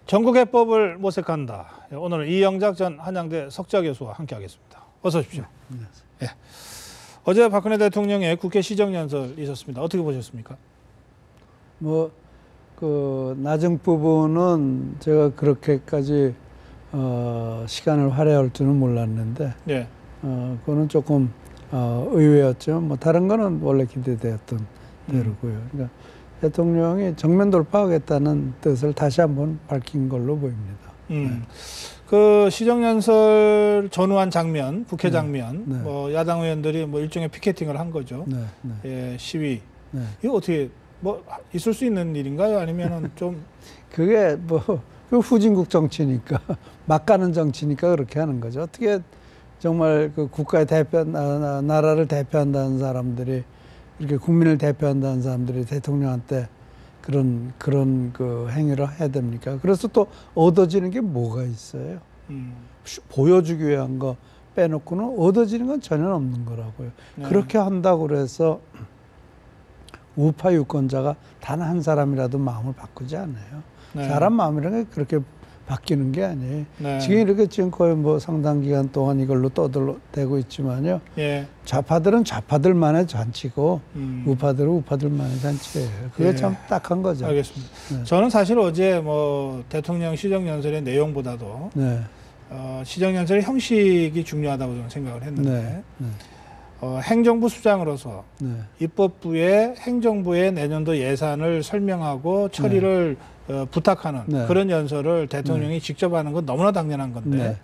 전국해법을 모색한다. 오늘은 이영작 전 한양대 석좌교수와 함께하겠습니다. 어서 오십시오. 예. 어제 박근혜 대통령의 국회 시정연설 있었습니다. 어떻게 보셨습니까? 그 나중 부분은 제가 그렇게까지 시간을 할애할 줄은 몰랐는데, 예. 그거는 조금 의외였죠. 뭐 다른 거는 원래 기대되었던 대로고요. 그러니까 대통령이 정면 돌파하겠다는 뜻을 다시 한번 밝힌 걸로 보입니다. 네. 그 시정연설 전후한 장면, 국회 장면, 네. 뭐 야당 의원들이 뭐 일종의 피켓팅을 한 거죠. 네. 네. 예, 시위. 네. 이거 어떻게 뭐 있을 수 있는 일인가요? 아니면은 좀 그게 그 후진국 정치니까 막 가는 정치니까 그렇게 하는 거죠. 어떻게 정말 그 국가의 나라를 대표한다는 사람들이, 이렇게 국민을 대표한다는 사람들이 대통령한테 그런 그 행위를 해야 됩니까? 그래서 또 얻어지는 게 뭐가 있어요? 보여주기 위한 거 빼놓고는 얻어지는 건 전혀 없는 거라고요. 네. 그렇게 한다고 그래서 우파 유권자가 단 한 사람이라도 마음을 바꾸지 않아요. 네. 사람 마음이라는 게 그렇게 바뀌는 게 아니에요. 네. 지금 이렇게 지금 거의 뭐 상당 기간 동안 이걸로 떠들대고 있지만요. 예. 좌파들은 좌파들만의 잔치고 우파들은 우파들만의 잔치예요. 그게 예. 참 딱한 거죠. 알겠습니다. 네. 저는 사실 어제 뭐 대통령 시정연설의 내용보다도 네. 시정연설의 형식이 중요하다고 저는 생각을 했는데 네. 네. 행정부 수장으로서 네. 입법부에 행정부의 내년도 예산을 설명하고 처리를 부탁하는 네. 그런 연설을 대통령이 직접 하는 건 너무나 당연한 건데 네.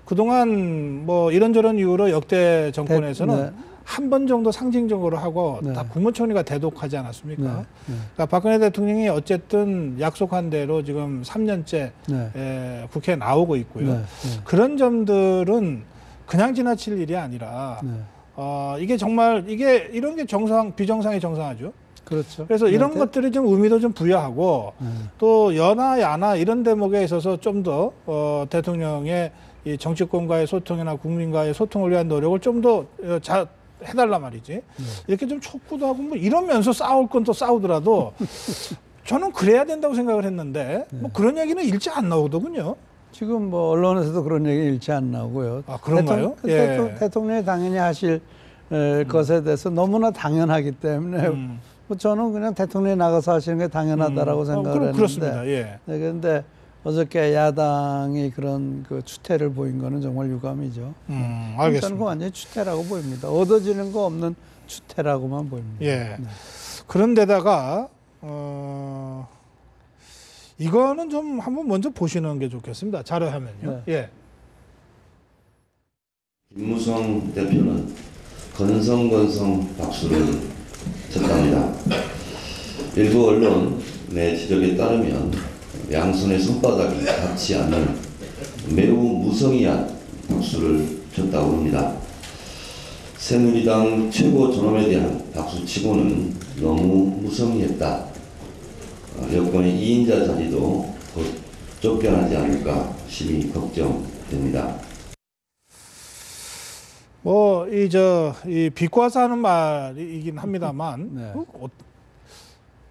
그동안 뭐 이런저런 이유로 역대 정권에서는 네. 한 번 정도 상징적으로 하고 네. 다 국무총리가 대독하지 않았습니까? 네. 네. 그러니까 박근혜 대통령이 어쨌든 약속한 대로 지금 3년째 네. 국회에 나오고 있고요. 네. 네. 그런 점들은 그냥 지나칠 일이 아니라 네. 이게 정말 이런 게 비정상이 정상하죠. 그렇죠. 그래서 이런 네. 것들이 좀 의미도 좀 부여하고 또 여나 야나 이런 대목에 있어서 좀 더 대통령의 이 정치권과의 소통이나 국민과의 소통을 위한 노력을 좀 더 해달란 말이지. 이렇게 좀 촉구도 하고 뭐 이러면서 싸울 건 또 싸우더라도 저는 그래야 된다고 생각을 했는데 뭐 그런 얘기는 일체 안 나오더군요. 지금 뭐 언론에서도 그런 얘기 일체 안 나오고요. 아, 그런가요? 대통령이 당연히 하실 것에 대해서 너무나 당연하기 때문에 뭐 저는 그냥 대통령이 나가서 하시는 게 당연하다라고 생각을 했는데. 그렇습니다. 예. 네, 그런데 어저께 야당이 그런 그 추태를 보인 거는 정말 유감이죠. 알겠습니다. 저는 완전히 추태라고 보입니다. 얻어지는 거 없는 추태라고만 보입니다. 예. 네. 그런데다가 이거는 좀 한번 먼저 보시는 게 좋겠습니다. 자료화면요. 네. 예. 김무성 대표는 건성건성 박수를 쳤답니다. 일부 언론의 지적에 따르면 양손의 손바닥이 닿지 않는 매우 무성의한 박수를 쳤다고 합니다. 새누리당 최고 존엄에 대한 박수치고는 너무 무성의했다. 여권의 2인자 자리도 곧 쫓겨나지 않을까 심히 걱정됩니다. 뭐 이 비꼬아서 하는 말이긴 합니다만 네.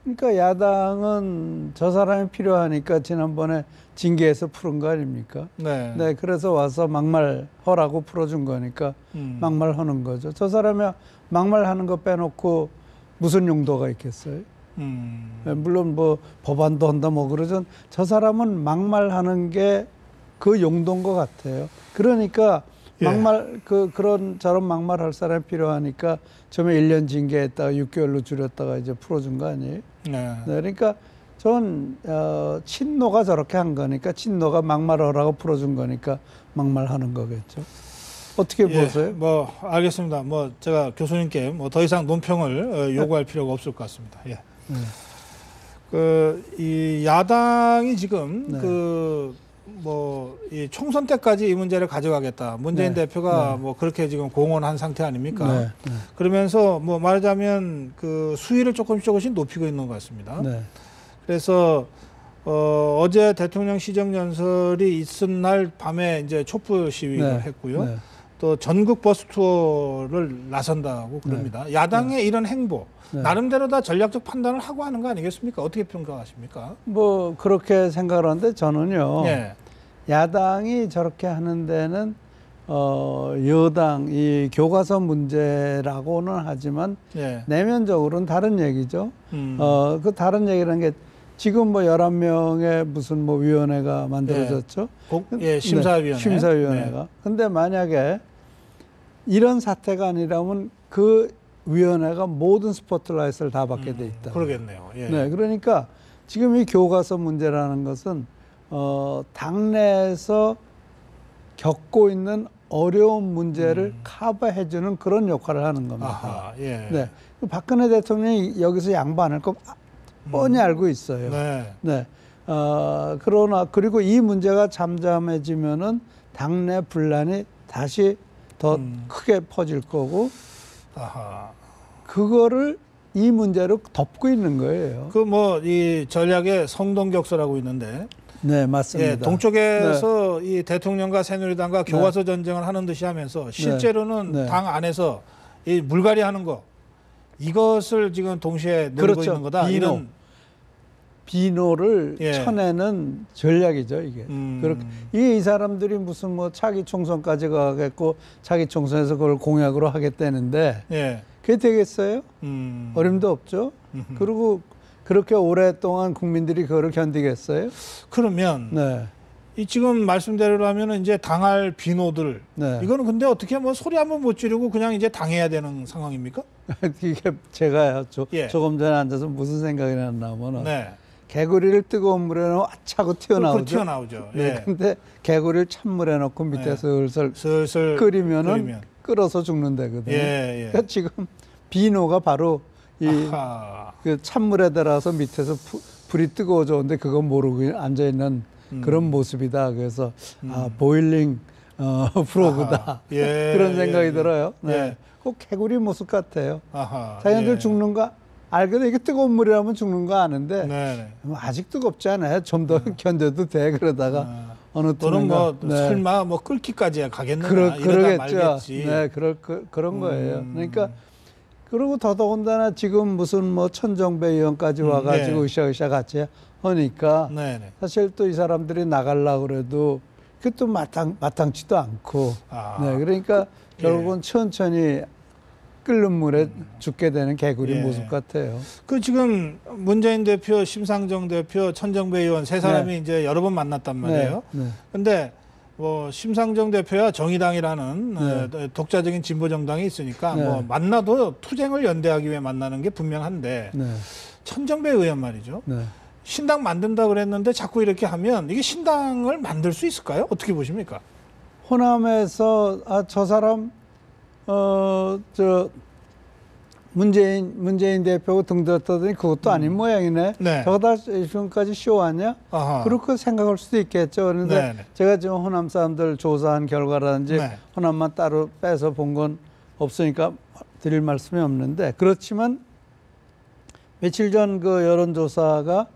그러니까 야당은 저 사람이 필요하니까 지난번에 징계해서 풀은 거 아닙니까? 네. 네, 그래서 와서 막말하라고 풀어준 거니까 막말하는 거죠. 저 사람이 막말하는 거 빼놓고 무슨 용도가 있겠어요? 네, 물론 뭐 법안도 한다 뭐 그러죠. 저 사람은 막말하는 게 그 용도인 것 같아요. 그러니까 그런 저런 막말할 사람이 필요하니까 처음에 1년 징계했다가 6개월로 줄였다가 이제 풀어준 거 아니에요? 네. 네, 그러니까 전 친노가 저렇게 한 거니까 친노가 막말하라고 풀어준 거니까 막말하는 거겠죠. 어떻게 보세요? 뭐 알겠습니다. 뭐 제가 교수님께 뭐 더 이상 논평을 요구할 필요가 없을 것 같습니다. 예. 이 야당이 지금 이 총선 때까지 이 문제를 가져가겠다. 문재인 대표가 뭐 그렇게 지금 공언한 상태 아닙니까? 그러면서 뭐 말하자면 그 수위를 조금씩 높이고 있는 것 같습니다. 그래서 어제 대통령 시정연설이 있은 날 밤에 이제 촛불 시위를 했고요. 또 전국 버스 투어를 나선다고 그럽니다. 야당의 이런 행보 나름대로 다 전략적 판단을 하고 하는 거 아니겠습니까? 어떻게 평가하십니까? 뭐 그렇게 생각을 하는데 저는요. 예. 야당이 저렇게 하는 데는 여당 이 교과서 문제라고는 하지만 예. 내면적으로는 다른 얘기죠. 그 다른 얘기라는 게 지금 뭐 11명의 무슨 뭐 위원회가 만들어졌죠. 심사위원회. 네, 심사위원회가. 네. 근데 만약에 이런 사태가 아니라면 그 위원회가 모든 스포트라이트를 다 받게 돼 있다. 그러겠네요. 예. 네, 그러니까 지금 이 교과서 문제라는 것은 당내에서 겪고 있는 어려운 문제를 커버해주는 그런 역할을 하는 겁니다. 아하, 예. 네, 박근혜 대통령이 여기서 양보 안 할 거 뻔히 알고 있어요. 네. 네. 그러나 그리고 이 문제가 잠잠해지면은 당내 분란이 다시 더 크게 퍼질 거고, 아하. 그거를 이 문제로 덮고 있는 거예요. 그 뭐 이 전략의 성동격서라고 있는데, 네, 맞습니다. 예, 동쪽에서 이 대통령과 새누리당과 교과서 전쟁을 하는 듯이 하면서 실제로는 네. 당 안에서 이 물갈이 하는 거 이것을 지금 동시에 노리고 그렇죠. 있는 거다. 이런 비노를 예. 쳐내는 전략이죠, 이게. 그렇게 이 사람들이 무슨 뭐 차기 총선까지 가겠고 차기 총선에서 그걸 공약으로 하겠다는데 예. 그게 되겠어요? 어림도 없죠. 그리고 그렇게 오랫동안 국민들이 그거를 견디겠어요? 그러면 네. 이 지금 말씀대로라면 이제 당할 비노들 네. 이거는 근데 어떻게 뭐 소리 한번 못 지르고 그냥 이제 당해야 되는 상황입니까? 이게 제가 예. 조금 전에 앉아서 무슨 생각이 났냐면은 네. 개구리를 뜨거운 물에 넣으면 아차고 튀어나오죠. 튀어나오죠. 네. 예. 근데 개구리를 찬물에 넣고 밑에 네. 슬슬 끓이면은 끓어서 죽는다거든요. 예, 예. 그러니까 지금 비노가 바로 이 그 찬물에 들어서 밑에서 불이 뜨거워졌는데 그거 모르고 앉아 있는 그런 모습이다. 그래서 보일링 프로그다. 예, 그런 생각이 예, 들어요. 네. 예. 꼭 개구리 모습 같아요. 아하, 자기들 예. 죽는 거 알거든. 이게 뜨거운 물이라면 죽는 거 아는데 네. 아직 뜨겁지 않아요. 좀 더 견뎌도 돼. 그러다가 어느 또는 뭐 네. 설마 뭐 끓기까지 가겠느냐 이러다 그러겠죠. 말겠지. 네, 그런 거예요. 그러니까 그리고 더더군다나 지금 무슨 뭐 천정배 의원까지 와가지고 네. 으쌰으쌰 같이 하니까 네네. 사실 또 이 사람들이 나가려고 그래도 그게 또 마땅치도 않고 네, 그러니까 결국은 천천히 끓는 물에 죽게 되는 개구리 예. 모습 같아요. 그 지금 문재인 대표, 심상정 대표, 천정배 의원 세 사람이 이제 여러 번 만났단 말이에요. 네. 근데 뭐 심상정 대표야 정의당이라는 독자적인 진보 정당이 있으니까 네. 뭐 만나도 투쟁을 연대하기 위해 만나는 게 분명한데 네. 천정배 의원 말이죠. 네. 신당 만든다 그랬는데 자꾸 이렇게 하면 이게 신당을 만들 수 있을까요? 어떻게 보십니까? 호남에서 저 사람 문재인 대표가 등들었더니 그것도 아닌 모양이네. 네. 저거 다 지금까지 쇼 아니야? 아하. 그렇게 생각할 수도 있겠죠. 그런데 네네. 제가 지금 호남 사람들 조사한 결과라든지 네. 호남만 따로 빼서 본 건 없으니까 드릴 말씀이 없는데, 그렇지만 며칠 전 그 여론조사가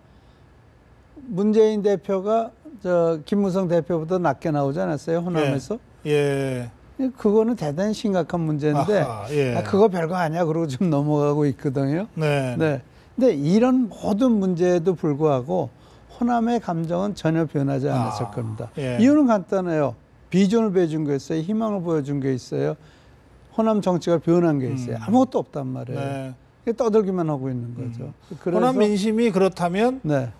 문재인 대표가 김무성 대표보다 낮게 나오지 않았어요? 호남에서? 예. 그거는 대단히 심각한 문제인데, 아하, 예. 그거 별거 아니야. 그러고 좀 넘어가고 있거든요. 네. 네. 근데 이런 모든 문제에도 불구하고 호남의 감정은 전혀 변하지 않았을 겁니다. 예. 이유는 간단해요. 비전을 보여준 게 있어요. 희망을 보여준 게 있어요. 호남 정치가 변한 게 있어요. 아무것도 없단 말이에요. 네. 떠들기만 하고 있는 거죠. 그래서 호남 민심이 그렇다면 네.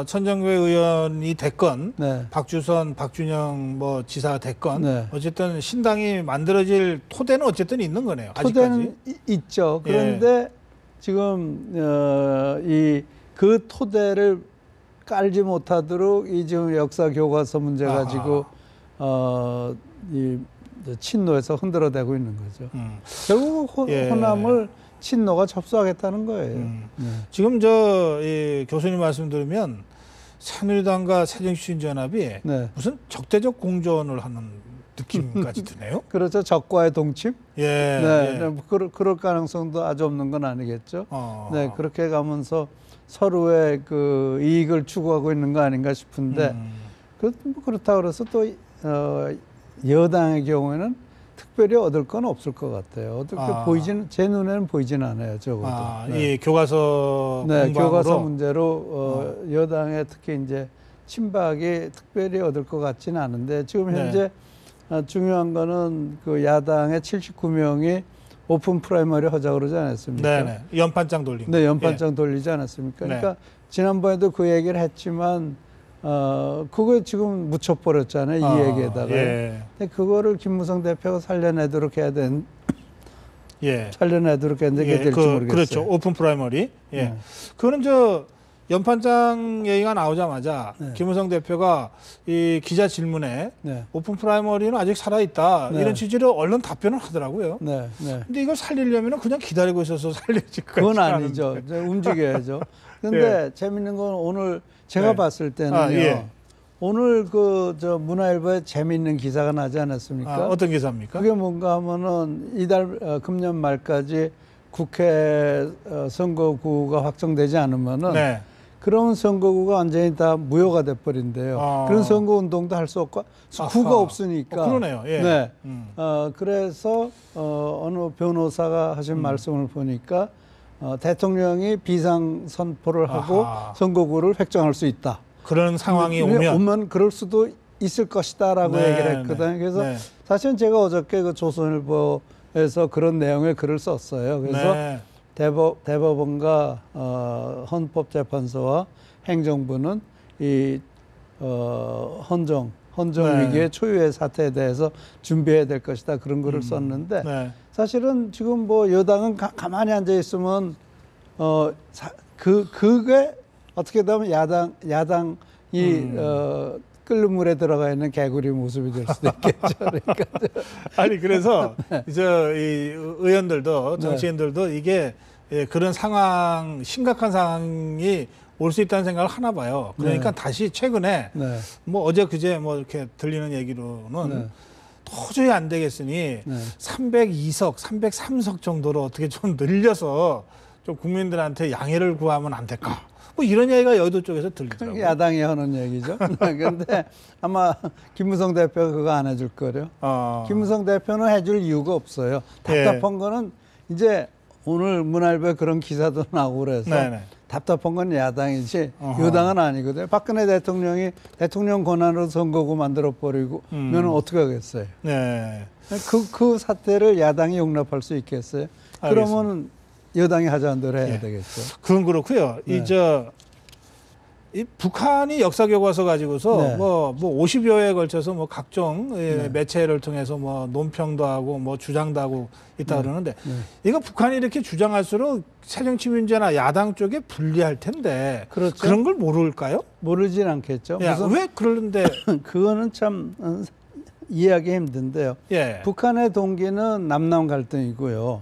천정배 의원이 됐건 네. 박주선, 박준영 뭐 지사가 됐건 네. 어쨌든 신당이 만들어질 토대는 어쨌든 있는 거네요. 토대는 아직까지. 있죠. 그런데 지금 그 토대를 깔지 못하도록 이 지금 역사 교과서 문제 가지고 이 친노에서 흔들어대고 있는 거죠. 결국 예. 호남을 친노가 접수하겠다는 거예요. 네. 지금 이 교수님 말씀 들으면 새누리당과 새정치민주연합이 네. 무슨 적대적 공존을 하는 느낌까지 드네요. 그렇죠. 적과의 동침. 예. 네. 예. 그럴 가능성도 아주 없는 건 아니겠죠. 어. 네. 그렇게 가면서 서로의 그 이익을 추구하고 있는 거 아닌가 싶은데 그렇다고 그래서 또 여당의 경우에는 특별히 얻을 건 없을 것 같아요. 어떻게 보이지는 제 눈에는 보이지는 않아요. 적어도. 이 교과서 네, 공방으로 교과서 문제로 여당의 특히 이제 친박이 특별히 얻을 것 같지는 않은데 지금 현재 중요한 거는 그 야당의 79명이 오픈 프라이머리 하자고 그러지 않았습니까? 네네. 연판장 돌린 네, 연판장 돌리지 않았습니까? 그러니까 지난번에도 그 얘기를 했지만 그거 지금 묻혀버렸잖아요. 이 얘기에다가. 근데 그거를 김무성 대표가 살려내도록 해야 되는 살려내도록 했는데 그게 될지 모르겠어요. 그렇죠. 오픈 프라이머리. 그거는 저 연판장 얘기가 나오자마자 김무성 대표가 이 기자 질문에 오픈 프라이머리는 아직 살아있다. 이런 취지로 얼른 답변을 하더라고요. 근데 이걸 살리려면 그냥 기다리고 있어서 살려야지. 그건 아니죠. 움직여야죠. 근데 재밌는 건 오늘 제가 봤을 때는요. 오늘 그 저 문화일보에 재미있는 기사가 나지 않았습니까? 어떤 기사입니까? 그게 뭔가 하면은 이달 금년 말까지 국회 선거구가 확정되지 않으면은 그런 선거구가 완전히 다 무효가 돼버린대요. 그런 선거 운동도 할 수 없고 구가 없으니까. 그러네요. 그래서 어느 변호사가 하신 말씀을 보니까 대통령이 비상 선포를 하고 선거구를 획정할 수 있다. 그런 상황이 오면 그럴 수도 있을 것이다라고 얘기를 했거든요. 그래서 사실은 제가 어저께 그 조선일보에서 그런 내용의 글을 썼어요. 그래서 대법원과 헌법재판소와 행정부는 이 헌정 위기의 초유의 사태에 대해서 준비해야 될 것이다. 그런 글을 썼는데 사실은 지금 뭐 여당은 가만히 앉아 있으면 그게 어떻게 보면 야당이 끓는 물에 들어가 있는 개구리 모습이 될 수도 있겠죠. 그러니까 아니 그래서 이 의원들도 정치인들도 이게 그런 상황 심각한 상황이 올 수 있다는 생각을 하나 봐요. 그러니까 다시 최근에 뭐 어제 그제 뭐 이렇게 들리는 얘기로는 도저히 안 되겠으니 302석, 303석 정도로 어떻게 좀 늘려서 좀 국민들한테 양해를 구하면 안 될까? 뭐 이런 얘기가 여의도 쪽에서 들리더라고요. 야당이 하는 얘기죠. 그런데 아마 김무성 대표가 그거 안 해줄 거래요. 김무성 대표는 해줄 이유가 없어요. 답답한 거는 이제 오늘 문화일보에 그런 기사도 나오고 그래서 답답한 건 야당이지 여당은 아니거든요. 박근혜 대통령이 대통령 권한으로 선거구 만들어버리면 어떻게 하겠어요. 그 사태를 야당이 용납할 수 있겠어요. 그러면 여당이 하자는 대로 해야 되겠죠. 그건 그렇고요. 이 북한이 역사 교과서 가지고서 뭐 50여 회에 걸쳐서 뭐 각종 매체를 통해서 뭐 논평도 하고 뭐 주장도 하고 있다 그러는데 이거 북한이 이렇게 주장할수록 새정치민주나 야당 쪽에 불리할 텐데 그런 걸 모를까요? 모르진 않겠죠. 왜 그러는데 그거는 참 이해하기 힘든데요. 북한의 동기는 남남 갈등이고요.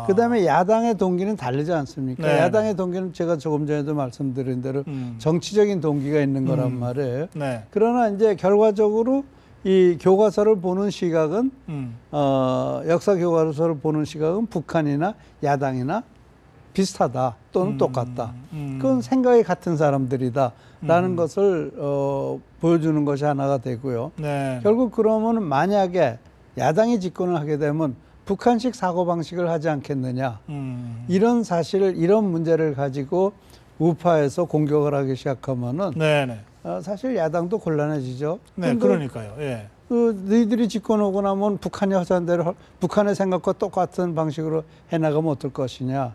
그다음에 야당의 동기는 다르지 않습니까? 야당의 동기는 제가 조금 전에도 말씀드린 대로 정치적인 동기가 있는 거란 말이에요. 그러나 이제 결과적으로 이 교과서를 보는 시각은 역사 교과서를 보는 시각은 북한이나 야당이나 비슷하다 또는 똑같다. 그건 생각이 같은 사람들이다라는 것을 보여주는 것이 하나가 되고요. 결국 그러면 만약에 야당이 집권을 하게 되면 북한식 사고방식을 하지 않겠느냐. 이런 사실을 이런 문제를 가지고 우파에서 공격을 하기 시작하면은 사실 야당도 곤란해지죠. 그러니까요. 너희들이 집권 오고 나면 북한이 하자는 대로 북한의 생각과 똑같은 방식으로 해나가면 어떨 것이냐.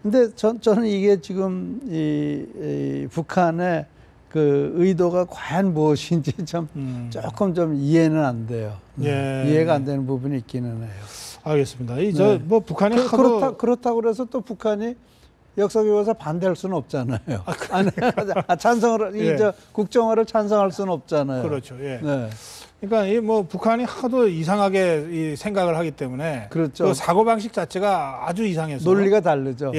근데 저는 이게 지금 이 북한의 그 의도가 과연 무엇인지 좀 조금 좀 이해는 안 돼요. 이해가 안 되는 부분이 있기는 해요. 알겠습니다. 뭐 북한이 그렇다고 그래서 또 북한이 역사교과서 반대할 수는 없잖아요. 찬성을 국정화를 찬성할 수는 없잖아요. 그렇죠. 그러니까 이 뭐 북한이 하도 이상하게 이 생각을 하기 때문에 그 사고 방식 자체가 아주 이상해서 논리가 다르죠.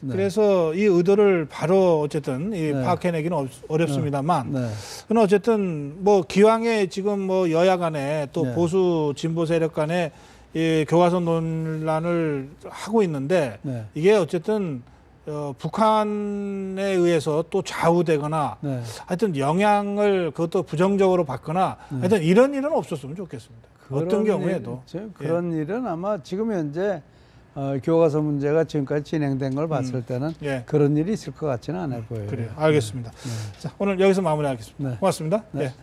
그래서 이 의도를 바로 어쨌든 파악해내기는 어렵습니다만, 그러나 어쨌든 뭐 기왕에 지금 뭐 여야 간에 또 보수 진보 세력 간에 이 교과서 논란을 하고 있는데 이게 어쨌든 북한에 의해서 또 좌우되거나 네. 하여튼 영향을 그것도 부정적으로 받거나 하여튼 이런 일은 없었으면 좋겠습니다. 어떤 경우에도. 그런 일은 아마 지금 현재 교과서 문제가 지금까지 진행된 걸 봤을 때는 예. 그런 일이 있을 것 같지는 않아 보여요. 그래요. 알겠습니다. 네. 자, 오늘 여기서 마무리하겠습니다. 네. 고맙습니다. 네. 예.